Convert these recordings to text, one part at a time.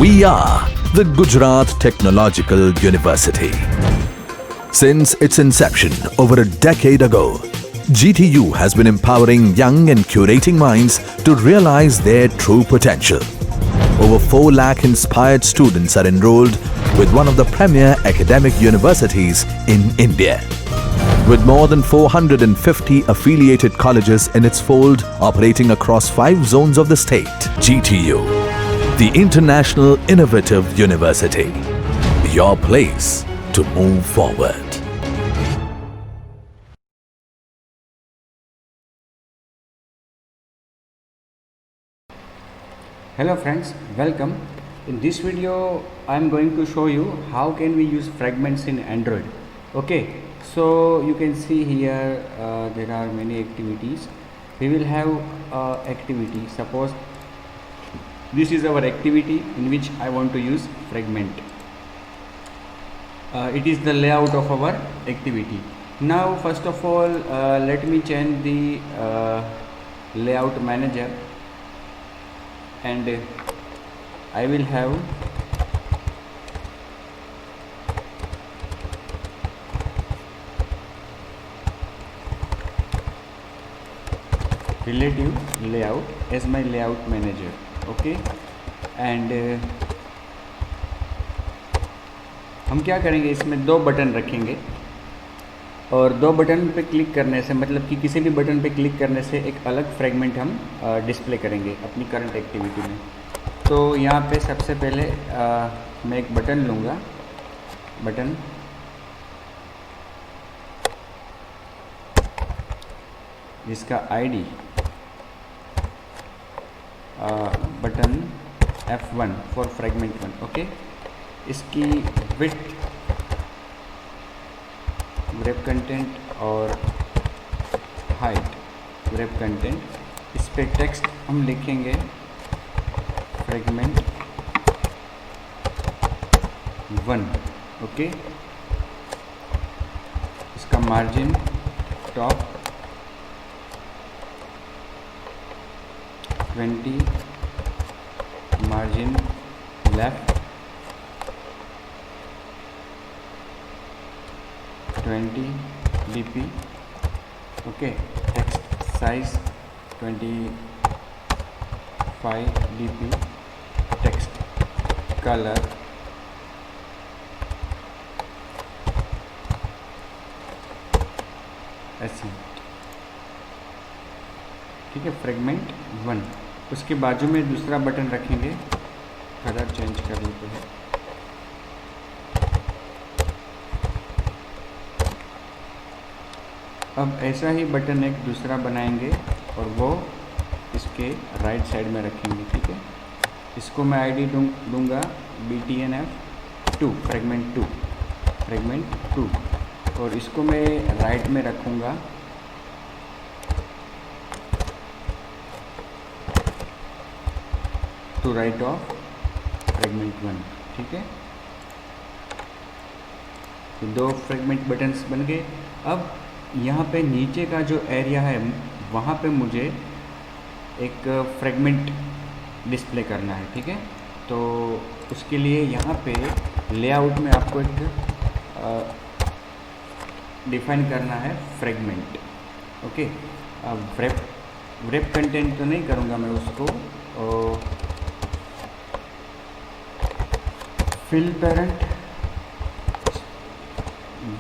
We are the Gujarat Technological University. Since its inception over a decade ago, GTU has been empowering young and curating minds to realize their true potential. Over 4 lakh inspired students are enrolled with one of the premier academic universities in India. With more than 450 affiliated colleges in its fold operating across 5 zones of the state, GTU, the International Innovative University, your place to move forward. Hello friends, welcome. In this video I am going to show you how can we use fragments in Android. Okay, so you can see here there are many activities. We will have activity. Suppose this is our activity in which I want to use fragment. It is the layout of our activity. Now first of all let me change the layout manager, and I will have relative layout as my layout manager. Okay, and हम क्या करेंगे, इसमें 2 button रखेंगे और 2 button पे click करने से, मतलब कि किसी भी बटन पे क्लिक करने से एक अलग फ्रेगमेंट हम डिस्प्ले करेंगे अपनी करंट एक्टिविटी में। तो यहाँ पे सबसे पहले मैं एक बटन लूँगा, बटन जिसका ID button F1 for fragment 1। Okay, इसकी विड्थ ग्रेप कंटेंट और हाइट ग्रेप कंटेंट, इस पे टेक्स्ट हम लिखेंगे फ्रेगमेंट 1। ओके, इसका margin top 20, margin left 20 dp। Okay, text size 25 dp, text colour ऐसे, ठीक है, फ्रेगमेंट 1। उसके बाजू में दूसरा बटन रखेंगे, कलर चेंज कर लेते हैं, अब ऐसा ही बटन एक दूसरा बनाएंगे और वो इसके राइट साइड में रखेंगे। ठीक है, इसको मैं आईडी दूंगा BTNF2 फ्रेगमेंट 2, और इसको मैं राइट में रखूँगा टू राइट ऑफ फ्रेगमेंट 1। ठीक है, तो 2 फ्रेगमेंट बटन्स बन गए। अब यहाँ पे नीचे का जो एरिया है वहाँ पे मुझे एक फ्रेगमेंट डिस्प्ले करना है। ठीक है, तो उसके लिए यहाँ पे लेआउट में आपको एक डिफाइन करना है फ्रेगमेंट। ओके, अब व्रेप कंटेंट तो नहीं करूँगा मैं उसको, fill parent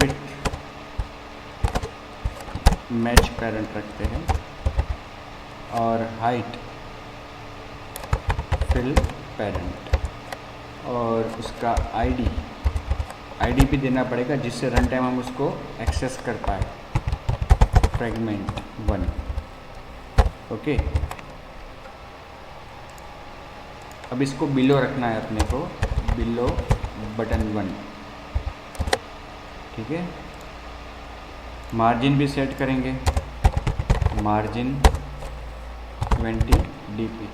with match parent रखते हैं, और हाइट फिल पेरेंट, और उसका आईडी भी देना पड़ेगा जिससे रन टाइम हम उसको एक्सेस कर पाए, फ्रेगमेंट 1। ओके, अब इसको बिलो रखना है अपने को, बिलो बटन 1। ठीक है, मार्जिन भी सेट करेंगे, मार्जिन 20 dp।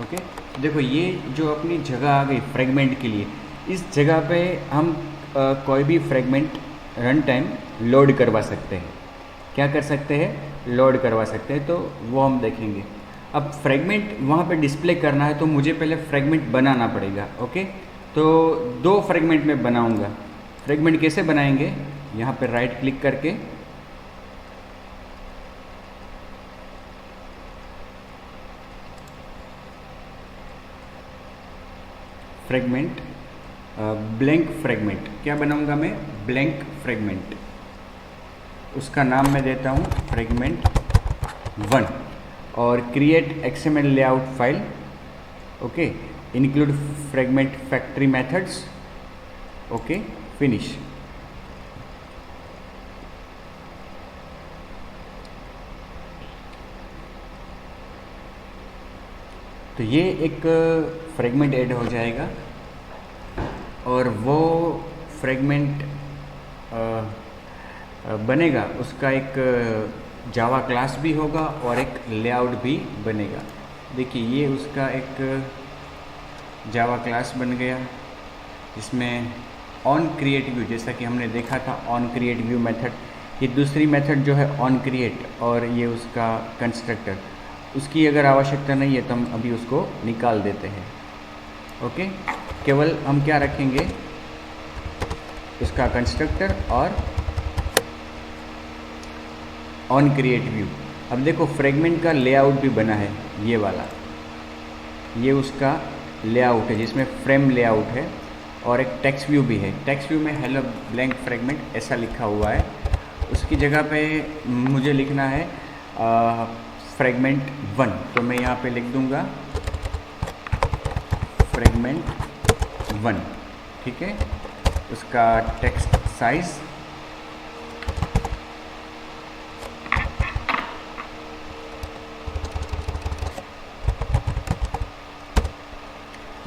ओके, देखो ये जो अपनी जगह आ गई फ्रेगमेंट के लिए, इस जगह पे हम कोई भी फ्रेगमेंट रन टाइम लोड करवा सकते हैं। क्या कर सकते हैं? लोड करवा सकते हैं, तो वो हम देखेंगे। अब फ्रेगमेंट वहाँ पे डिस्प्ले करना है तो मुझे पहले फ्रेगमेंट बनाना पड़ेगा। ओके, तो 2 फ्रेगमेंट में बनाऊंगा। फ्रेगमेंट कैसे बनाएंगे, यहाँ पे राइट क्लिक करके फ्रेगमेंट, ब्लैंक फ्रेगमेंट, क्या बनाऊंगा मैं, ब्लैंक फ्रेगमेंट। उसका नाम मैं देता हूँ फ्रेगमेंट 1 और create XML layout file. Okay, include fragment factory methods. Okay, finish. तो ये एक फ्रेगमेंट ऐड हो जाएगा और वो फ्रेगमेंट बनेगा, उसका एक जावा क्लास भी होगा और एक लेआउट भी बनेगा। देखिए ये उसका एक जावा क्लास बन गया जिसमें ऑन क्रिएट व्यू, जैसा कि हमने देखा था ऑन क्रिएट व्यू मेथड, ये दूसरी मेथड जो है ऑन क्रिएट, और ये उसका कंस्ट्रक्टर, उसकी अगर आवश्यकता नहीं है तो हम अभी उसको निकाल देते हैं। ओके, केवल हम क्या रखेंगे, उसका कंस्ट्रक्टर और ऑन क्रिएट व्यू। अब देखो फ्रेगमेंट का लेआउट भी बना है, ये वाला, ये उसका लेआउट है जिसमें फ्रेम लेआउट है और एक टेक्स्ट व्यू भी है। टेक्स्ट व्यू में हेलो ब्लैंक फ्रेगमेंट ऐसा लिखा हुआ है, उसकी जगह पे मुझे लिखना है फ्रेगमेंट 1, तो मैं यहाँ पे लिख दूँगा फ्रेगमेंट 1। ठीक है, उसका टेक्स्ट साइज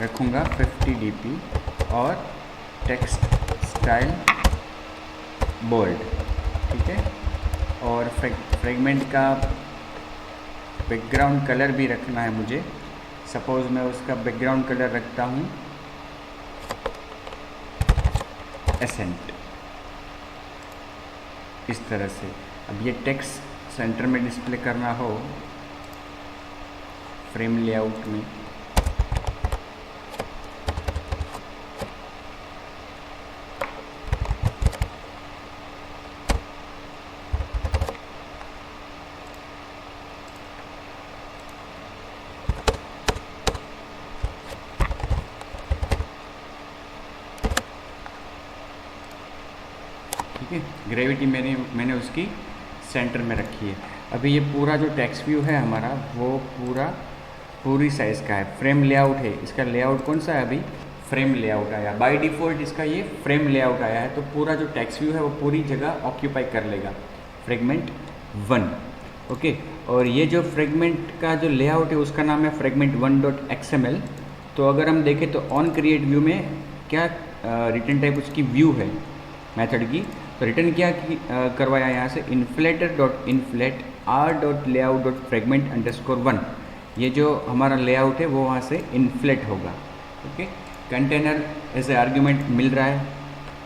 रखूँगा 50 dp और टेक्स्ट स्टाइल बोल्ड। ठीक है, और फ्रेगमेंट का बैकग्राउंड कलर भी रखना है मुझे। सपोज़ मैं उसका बैकग्राउंड कलर रखता हूँ एसेंट, इस तरह से। अब ये टेक्स्ट सेंटर में डिस्प्ले करना हो फ्रेम लेआउट में, ठीक है। ग्रेविटी मैंने उसकी सेंटर में रखी है। अभी ये पूरा जो टेक्स्ट व्यू है हमारा वो पूरी साइज़ का है। फ्रेम लेआउट है, इसका लेआउट कौन सा है, अभी फ्रेम लेआउट आया। बाय डिफ़ॉल्ट इसका ये फ्रेम लेआउट आया है, तो पूरा जो टेक्स्ट व्यू है वो पूरी जगह ऑक्यूपाई कर लेगा फ्रेगमेंट 1। ओके, और ये जो फ्रेगमेंट का जो लेआउट है उसका नाम है फ्रेगमेंट 1.xml। तो अगर हम देखें तो ऑन क्रिएट व्यू में क्या रिटर्न टाइप उसकी व्यू है मेथड की, तो रिटर्न क्या करवाया यहाँ से, inflator.inflat r.layout.fragment_1। ये जो हमारा लेआउट है वो वहाँ से इन्फ्लेट होगा। Okay, container as a argument मिल रहा है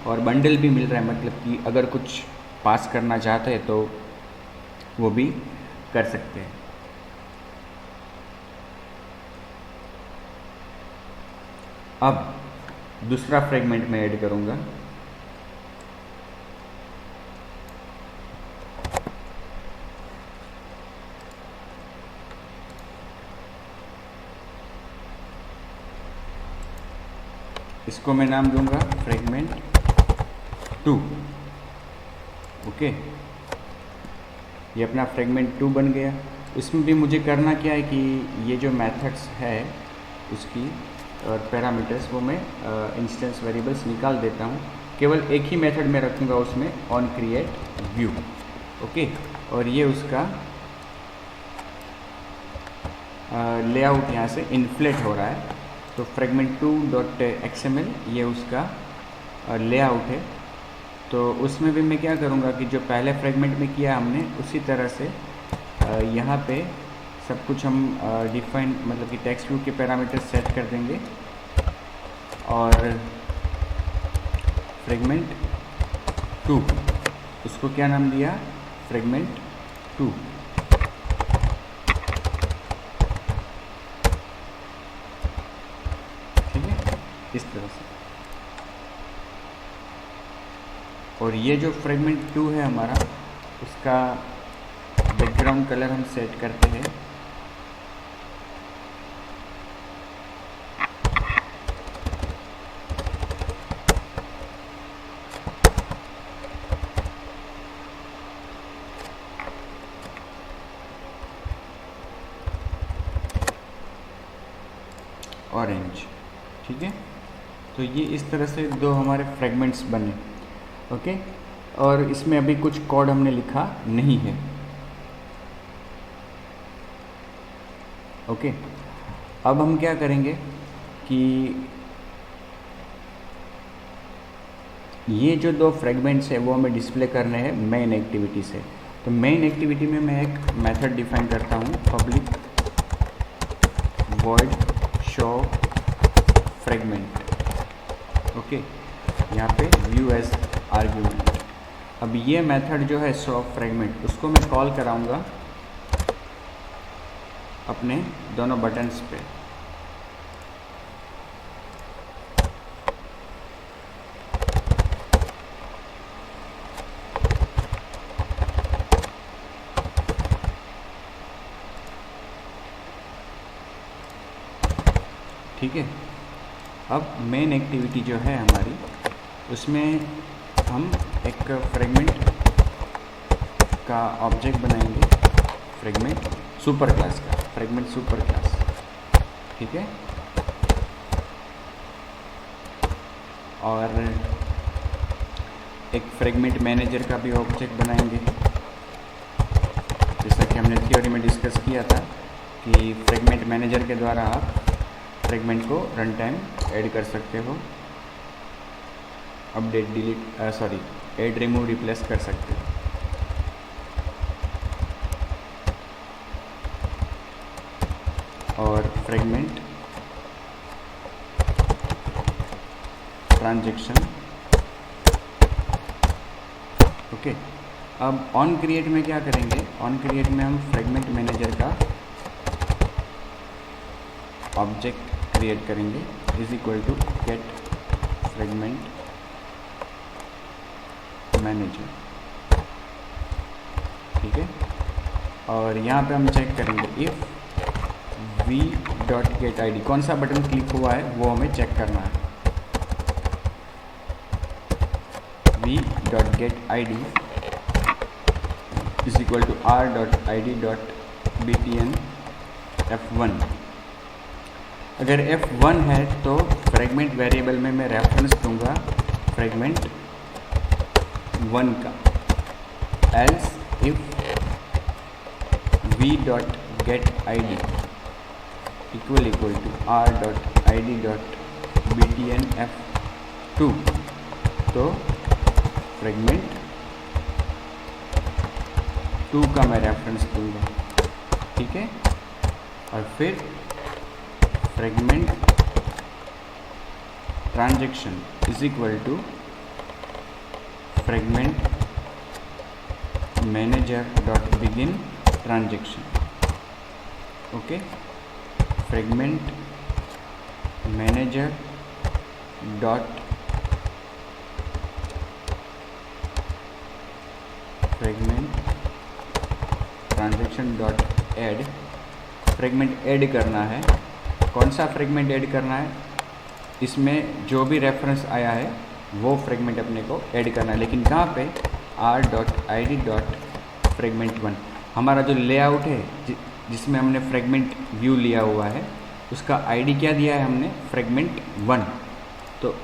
और बंडल भी मिल रहा है, मतलब कि अगर कुछ पास करना चाहते हैं तो वो भी कर सकते हैं। अब दूसरा फ्रेगमेंट मैं ऐड करूँगा। इसको मैं नाम दूंगा फ्रेगमेंट 2। ओके, ये अपना फ्रेगमेंट 2 बन गया। इसमें भी मुझे करना क्या है कि ये जो मेथड्स है उसकी और पैरामीटर्स वो मैं इंस्टेंस वेरिएबल्स निकाल देता हूँ। केवल एक ही मेथड में रखूँगा उसमें, ऑन क्रिएट व्यू। ओके, और ये उसका लेआउट यहाँ से इन्फ्लेट हो रहा है, तो फ्रेगमेंट 2.xml ये उसका लेआउट है। तो उसमें भी मैं क्या करूँगा कि जो पहले फ्रेगमेंट में किया हमने उसी तरह से यहाँ पे सब कुछ हम डिफाइन, मतलब कि टेक्स्ट व्यू के पैरामीटर सेट कर देंगे और फ्रेगमेंट 2 उसको क्या नाम दिया, फ्रेगमेंट 2। इस तरह से। और ये जो फ्रेगमेंट 2 है हमारा, उसका बैकग्राउंड कलर हम सेट करते हैं ऑरेंज। ठीक है, तो ये इस तरह से दो हमारे फ्रेगमेंट्स बने। ओके, और इसमें अभी कुछ कोड हमने लिखा नहीं है। ओके, अब हम क्या करेंगे कि ये जो दो फ्रेगमेंट्स है वो हमें डिस्प्ले करने हैं मेन एक्टिविटी से। तो मेन एक्टिविटी में मैं एक मेथड डिफाइन करता हूँ, public void show fragment. Okay, यहाँ पे व्यू एज आर्ग्यूमेंट। अब ये मेथड जो है शो फ्रेगमेंट, उसको मैं कॉल कराऊंगा अपने दोनों बटन्स पे। ठीक है, अब मेन एक्टिविटी जो है हमारी, उसमें हम एक फ्रेगमेंट का ऑब्जेक्ट बनाएंगे, फ्रेगमेंट सुपर क्लास का, फ्रेगमेंट सुपर क्लास। ठीक है, और एक फ्रेगमेंट मैनेजर का भी ऑब्जेक्ट बनाएंगे, जैसा कि हमने थ्योरी में डिस्कस किया था कि फ्रेगमेंट मैनेजर के द्वारा आप फ्रेगमेंट को रन टाइम ऐड कर सकते हो, update delete add remove replace कर सकते हो। और फ्रेगमेंट ट्रांजैक्शन। ओके, अब ऑन क्रिएट में क्या करेंगे, ऑन क्रिएट में हम फ्रेगमेंट मैनेजर का ऑब्जेक्ट क्रिएट करेंगे, is equal to get fragment manager. ठीक है, और यहाँ पे हम चेक करेंगे if v dot get I D, कौन सा बटन क्लिक हुआ है वो हमें चेक करना है। v dot get I D is equal to r dot I D dot btn f1। अगर f1 है तो फ्रेगमेंट वेरिएबल में मैं रेफरेंस दूंगा फ्रेगमेंट 1 का। Else if v dot get I D equal to r dot I D dot btn f2, तो fragment 2 का मैं रेफरेंस दूंगा। ठीक है, और फिर fragment transaction is equal to fragment manager dot begin transaction. Okay, fragment manager dot fragment transaction dot add. Fragment add करना है, कौन सा फ्रेगमेंट ऐड करना है, इसमें जो भी रेफरेंस आया है वो फ्रेगमेंट अपने को ऐड करना है, लेकिन कहाँ पे, r dot I D dot fragment 1। हमारा जो लेआउट है जिसमें हमने फ्रेगमेंट व्यू लिया हुआ है, उसका आईडी क्या दिया है हमने, फ्रेगमेंट 1। तो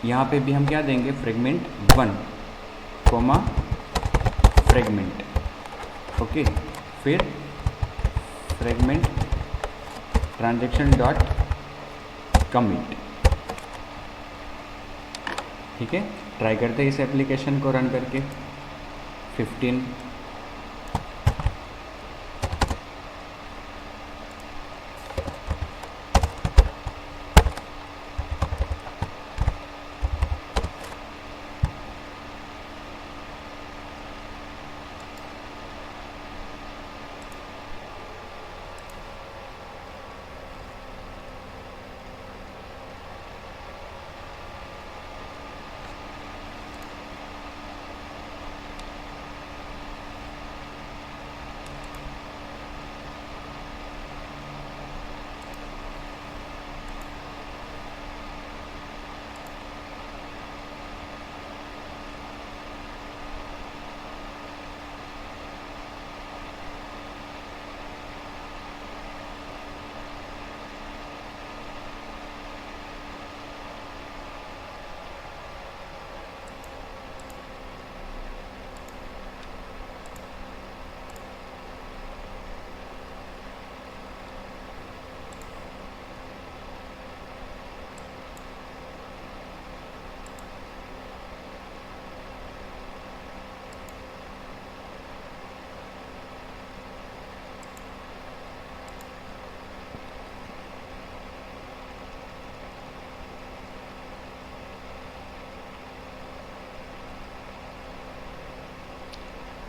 यहाँ पे भी हम क्या देंगे, फ्रेगमेंट 1 कोमा फ्रेगमेंट। ओके, फिर फ्रेगमेंट ट्रांजैक्शन डॉट कमिट। ठीक है, ट्राई करते हैं इस एप्लीकेशन को रन करके। 15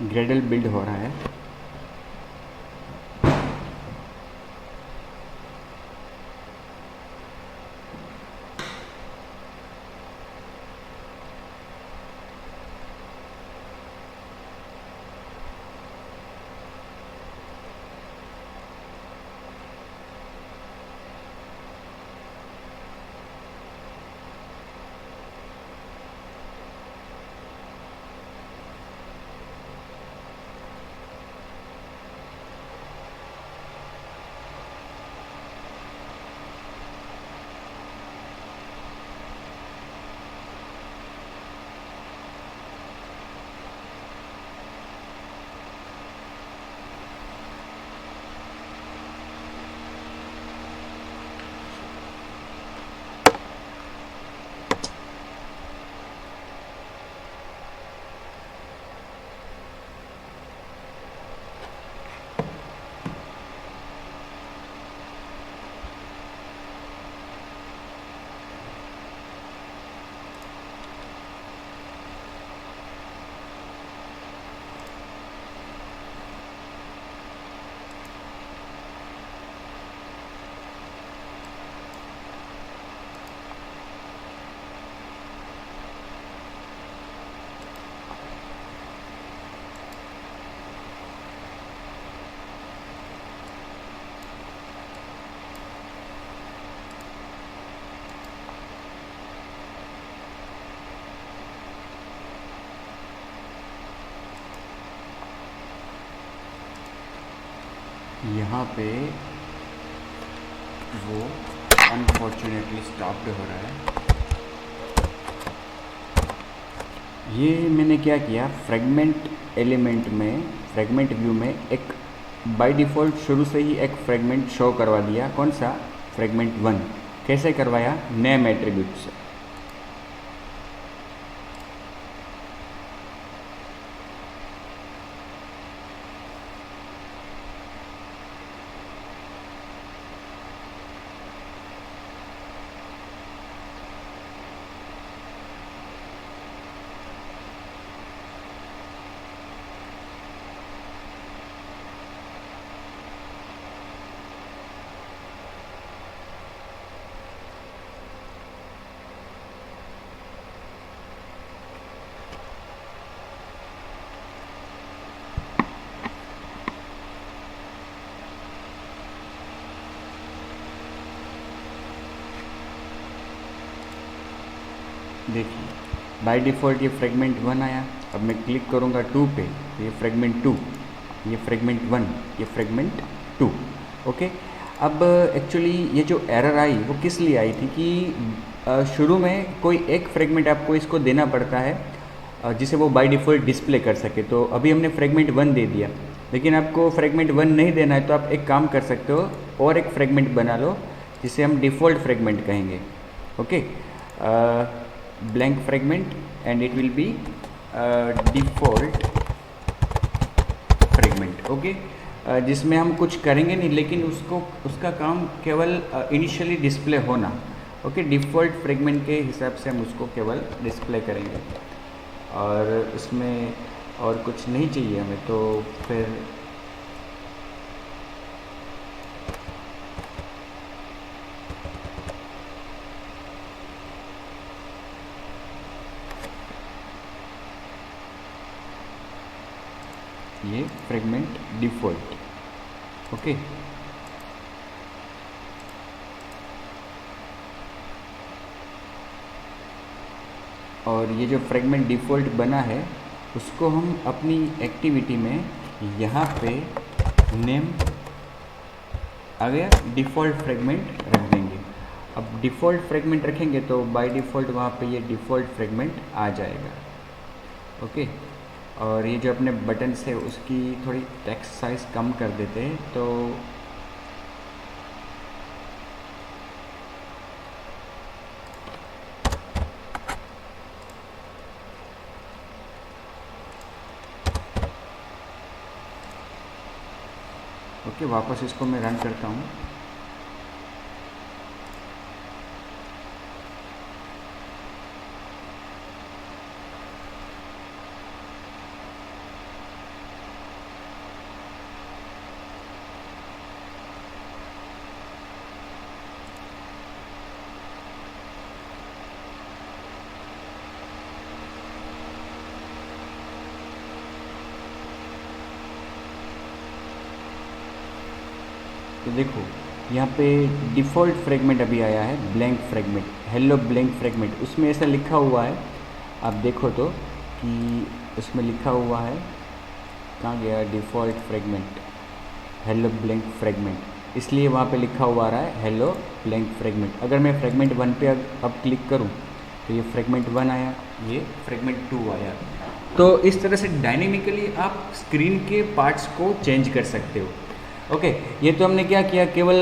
ग्रेडल बिल्ड हो रहा है। यहाँ पे वो अनफॉर्चुनेटली स्टॉप्ड हो रहा है। ये मैंने क्या किया, फ्रेगमेंट एलिमेंट में, फ्रेगमेंट व्यू में एक बाय डिफ़ॉल्ट शुरू से ही एक फ्रेगमेंट शो करवा दिया। कौन सा? फ्रेगमेंट 1। कैसे करवाया? नेम एट्रीब्यूट से। देखिए बाय डिफ़ॉल्ट ये फ्रेगमेंट 1 आया। अब मैं क्लिक करूँगा 2 पे, तो ये फ्रेगमेंट 2, ये फ्रेगमेंट 1, ये फ्रेगमेंट 2। ओके। अब एक्चुअली ये जो एरर आई वो किस लिए आई थी कि शुरू में कोई एक फ्रेगमेंट आपको इसको देना पड़ता है जिसे वो बाय डिफ़ॉल्ट डिस्प्ले कर सके। तो अभी हमने फ्रेगमेंट 1 दे दिया, लेकिन आपको फ्रेगमेंट 1 नहीं देना है, तो आप एक काम कर सकते हो, और एक फ्रेगमेंट बना लो जिसे हम डिफ़ॉल्ट फ्रेगमेंट कहेंगे। Okay, blank fragment and it will be default fragment। Okay, जिसमें हम कुछ करेंगे नहीं, लेकिन उसका काम केवल इनिशियली डिस्प्ले होना। ओके, डिफ़ॉल्ट फ्रेगमेंट के हिसाब से हम उसको केवल डिस्प्ले करेंगे, और उसमें और कुछ नहीं चाहिए हमें। तो फिर ये फ्रेगमेंट डिफ़ॉल्ट। ओके, और ये जो फ्रेगमेंट डिफ़ॉल्ट बना है उसको हम अपनी एक्टिविटी में यहाँ पे नेम आ गया, डिफ़ॉल्ट फ्रेगमेंट रख देंगे। अब डिफ़ॉल्ट फ्रेगमेंट रखेंगे तो बाय डिफ़ॉल्ट वहाँ पे ये डिफ़ॉल्ट फ्रेगमेंट आ जाएगा। ओके, और ये जो अपने बटन्स है उसकी थोड़ी टेक्स्ट साइज़ कम कर देते हैं, तो ओके, वापस इसको मैं रन करता हूँ। तो देखो यहाँ पे डिफ़ॉल्ट फ्रेगमेंट अभी आया है, blank fragment, hello blank fragment, उसमें ऐसा लिखा हुआ है, आप देखो तो कि उसमें लिखा हुआ है, कहाँ गया default fragment, hello blank fragment, इसलिए वहाँ पे लिखा हुआ आ रहा है हेलो ब्लैंक फ्रेगमेंट। अगर मैं फ्रेगमेंट 1 पे अब क्लिक करूँ तो ये फ्रेगमेंट 1 आया, ये फ्रेगमेंट 2 आया। तो इस तरह से डायनेमिकली आप स्क्रीन के पार्ट्स को चेंज कर सकते हो। ओके, ये तो हमने क्या किया, केवल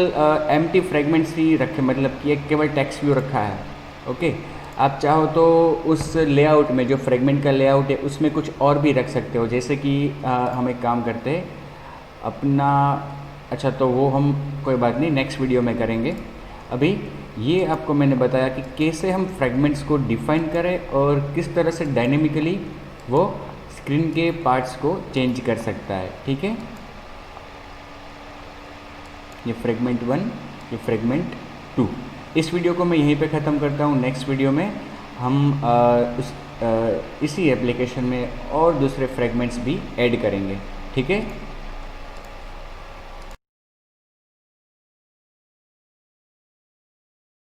एम्प्टी फ्रेगमेंट्स ही रखे, मतलब कि एक केवल टेक्स्ट व्यू रखा है। ओके, आप चाहो तो उस लेआउट में जो फ्रेगमेंट का लेआउट है उसमें कुछ और भी रख सकते हो, जैसे कि हम एक काम करते हैं अपना, अच्छा तो वो हम कोई बात नहीं नेक्स्ट वीडियो में करेंगे। अभी ये आपको मैंने बताया कि कैसे हम फ्रेगमेंट्स को डिफाइन करें और किस तरह से डायनेमिकली वो स्क्रीन के पार्ट्स को चेंज कर सकता है। ठीक है, ये फ्रेगमेंट 1, ये फ्रेगमेंट 2। इस वीडियो को मैं यहीं पे ख़त्म करता हूँ। नेक्स्ट वीडियो में हम इसी एप्लीकेशन में और दूसरे फ्रेगमेंट्स भी ऐड करेंगे। ठीक है।